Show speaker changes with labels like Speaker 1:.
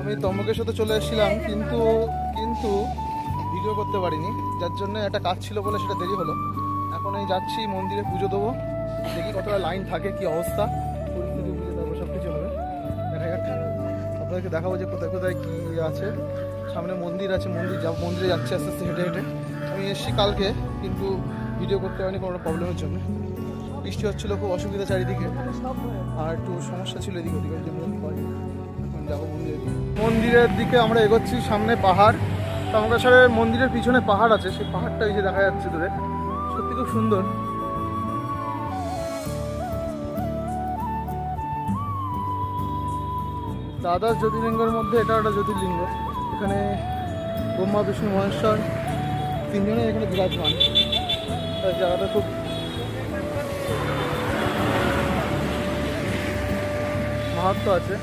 Speaker 1: আমি তম্বকের চলে এসেছিলাম, কিন্তু কিন্তু ভিডিও করতে পারিনি, যার জন্য একটা কাজ ছিল বলে সেটা দেরি হলো। এখন এই যাচ্ছি মন্দিরে পুজো দেবো, দেখি কতটা লাইন থাকে, কি অবস্থা, পরিস্থিতি বুঝে তারপর সব কিছু হবে। দেখা যাক, আপনাদেরকে দেখাবো যে কোথায় কোথায় কী আছে। সামনে মন্দির আছে, মন্দিরে যাচ্ছে আস্তে আস্তে হেঁটে হেঁটে। আমি এসেছি কালকে, কিন্তু ভিডিও করতে পারিনি কোনো প্রবলেমের জন্য। বৃষ্টি হচ্ছিলো, খুব অসুবিধা চারিদিকে, আর একটু সমস্যা ছিল এদিকে ওদিকে, জন্য এখন যাবো মন্দিরের দিকে। আমরা এগোচ্ছি, সামনে পাহাড়, তারকেশ্বরের মন্দিরের পিছনে পাহাড় আছে, সেই পাহাড়টা এই যে দেখা যাচ্ছে দূরে, সত্যি খুব সুন্দর। দ্বাদশ জ্যোতির্লিঙ্গের মধ্যে এটা একটা জ্যোতির্লিঙ্গ। এখানে ব্রহ্মা বিষ্ণু মহেশ্বর তিনজনে এখানে বিরাজমান। জায়গাটা খুব মাহাত্ম্য আছে।